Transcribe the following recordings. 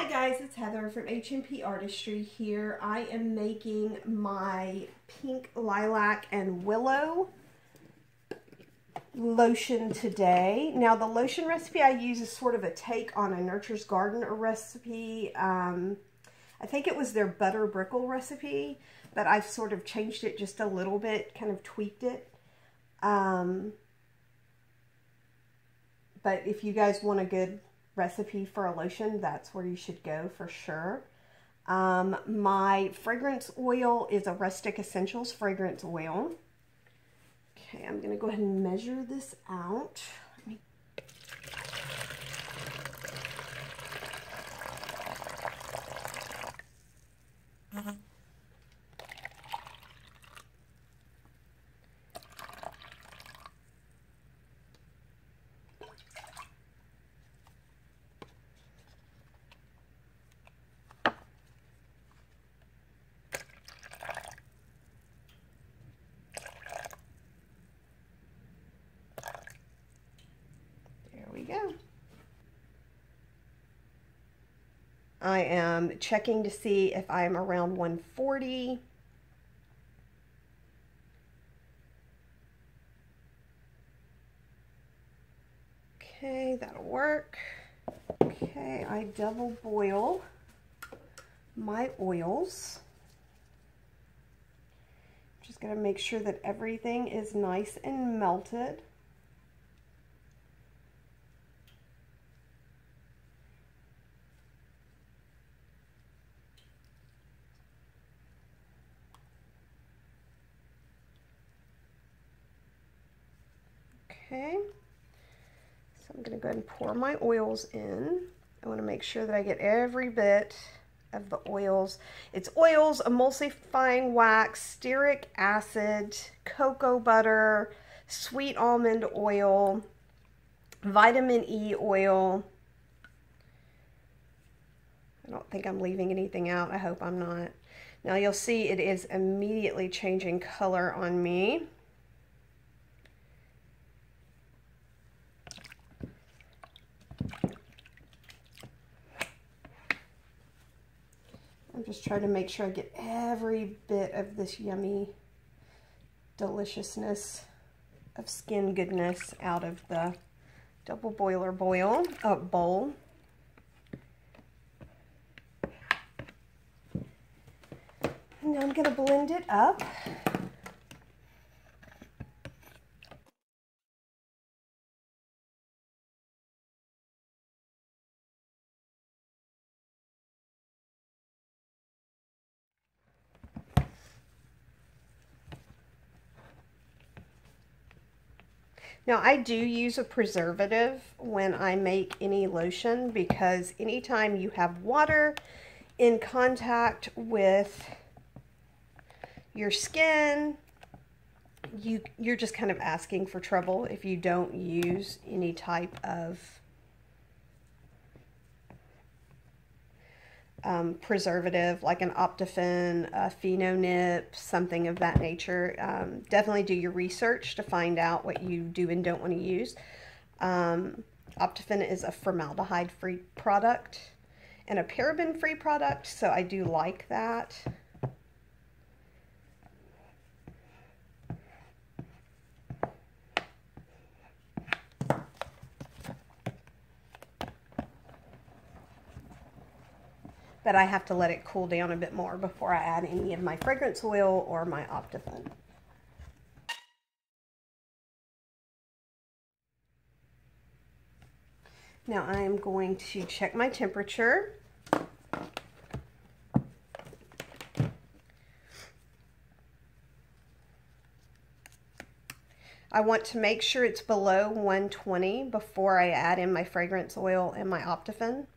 Hi guys, it's Heather from H&P Artistry here. I am making my pink lilac and willow lotion today. Now the lotion recipe I use is sort of a take on a Nurture's Garden recipe. I think it was their butter brickle recipe, but I've sort of changed it just a little bit, kind of tweaked it. But if you guys want a good recipe for a lotion, that's where you should go for sure. My fragrance oil is a Rustic Escentuals fragrance oil. Okay, I'm going to go ahead and measure this out. Go. I am checking to see if I'm around 140. Okay, that'll work. Okay, I double boil my oils. Just gotta make sure that everything is nice and melted. Okay, so I'm going to go ahead and pour my oils in. I want to make sure that I get every bit of the oils. It's oils, emulsifying wax, stearic acid, cocoa butter, sweet almond oil, vitamin E oil. I don't think I'm leaving anything out. I hope I'm not. Now you'll see it is immediately changing color on me. I'm just trying to make sure I get every bit of this yummy deliciousness of skin goodness out of the double boiler bowl. And now I'm going to blend it up. Now, I do use a preservative when I make any lotion because anytime you have water in contact with your skin, you're just kind of asking for trouble if you don't use any type of preservative like an Optifin, a Phenonip, something of that nature. Definitely do your research to find out what you do and don't want to use. Optifin is a formaldehyde-free product and a paraben-free product, so I do like that. But I have to let it cool down a bit more before I add any of my fragrance oil or my Optifin. Now I am going to check my temperature. I want to make sure it's below 120 before I add in my fragrance oil and my Optifin.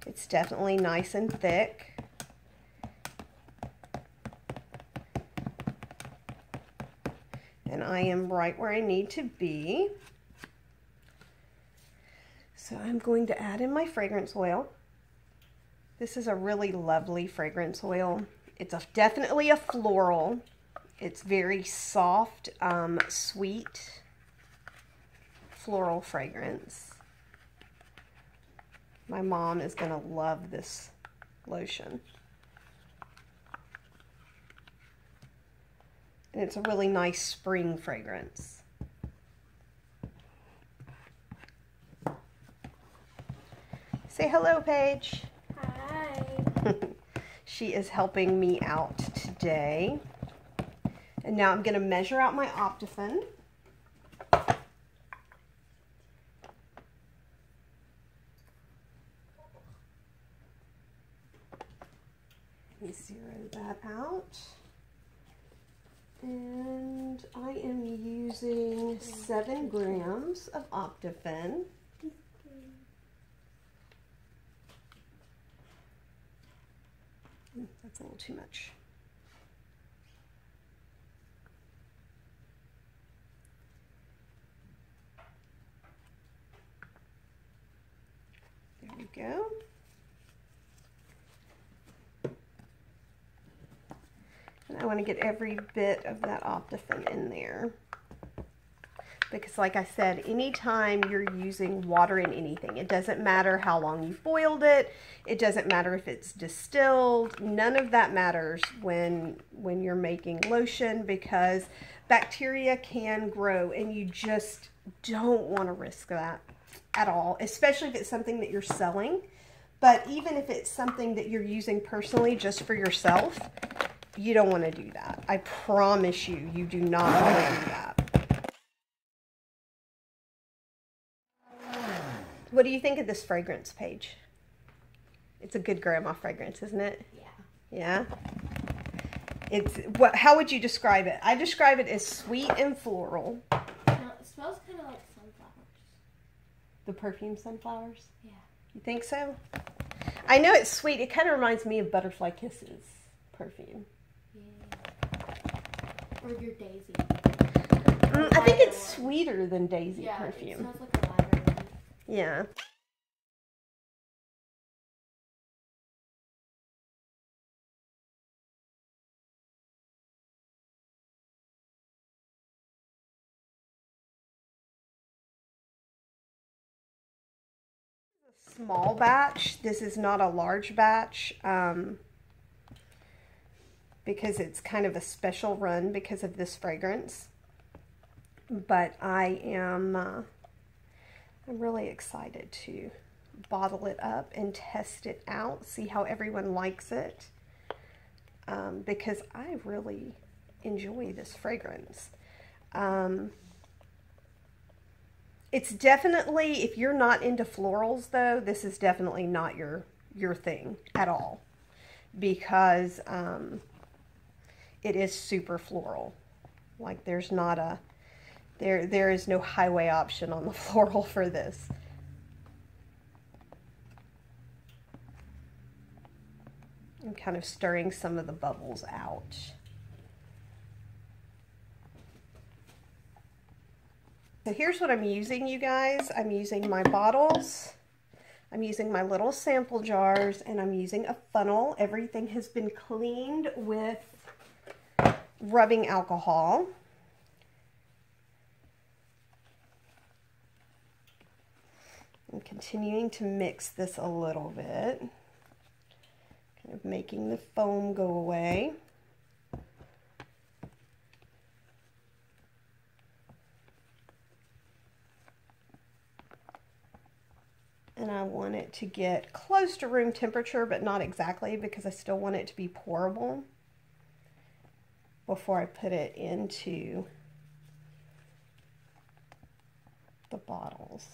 It's definitely nice and thick. And I am right where I need to be. So I'm going to add in my fragrance oil. This is a really lovely fragrance oil. It's definitely a floral. It's very soft, sweet. floral fragrance. My mom is going to love this lotion. And it's a really nice spring fragrance. Say hello, Paige. Hi. She is helping me out today. And now I'm going to measure out my Optifin. Let me zero that out. And I am using 7 grams of Optifin. That's a little too much. There we go. And I want to get every bit of that Optifin in there. Because like I said, anytime you're using water in anything, it doesn't matter how long you've boiled it. It doesn't matter if it's distilled. None of that matters when you're making lotion, because bacteria can grow and you just don't want to risk that at all, especially if it's something that you're selling. But even if it's something that you're using personally just for yourself, you don't want to do that. I promise you, you do not want to do that. What do you think of this fragrance, Paige? It's a good grandma fragrance, isn't it? Yeah. Yeah? How would you describe it? I describe it as sweet and floral. No, it smells kind of like sunflowers. The perfume sunflowers? Yeah. You think so? I know it's sweet. It kind of reminds me of Butterfly Kisses perfume. Yeah. Or your Daisy. I think it's sweeter than Daisy perfume. It smells like a lighter one. Yeah. Small batch. This is not a large batch because it's kind of a special run because of this fragrance. But I'm really excited to bottle it up and test it out, see how everyone likes it, because I really enjoy this fragrance. It's definitely, if you're not into florals though, this is definitely not your thing at all, because it is super floral. Like there's not a, there is no highway option on the floral for this. I'm kind of stirring some of the bubbles out. So here's what I'm using, you guys. I'm using my bottles, I'm using my little sample jars, and I'm using a funnel. Everything has been cleaned with rubbing alcohol. I'm continuing to mix this a little bit, kind of making the foam go away. And I want it to get close to room temperature, but not exactly, because I still want it to be pourable before I put it into the bottles.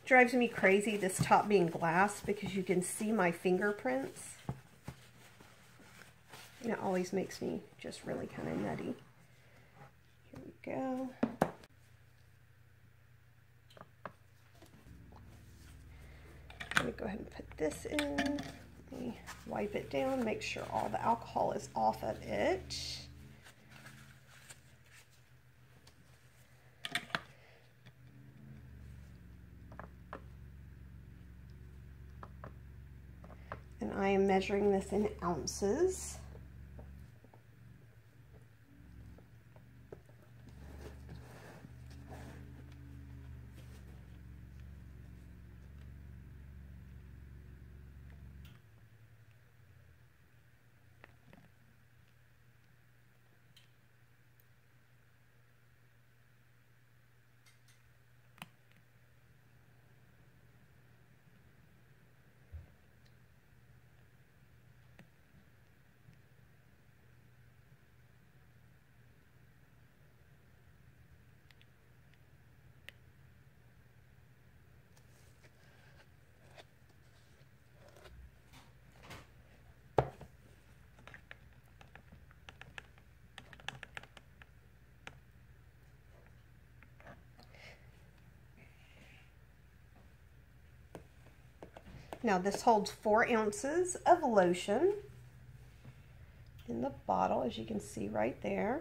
Drives me crazy, this top being glass, because you can see my fingerprints. And it always makes me just really kind of nutty. Here we go. I'm going to go ahead and put this in. Let me wipe it down, make sure all the alcohol is off of it. And I am measuring this in ounces. Now this holds 4 ounces of lotion in the bottle, as you can see right there.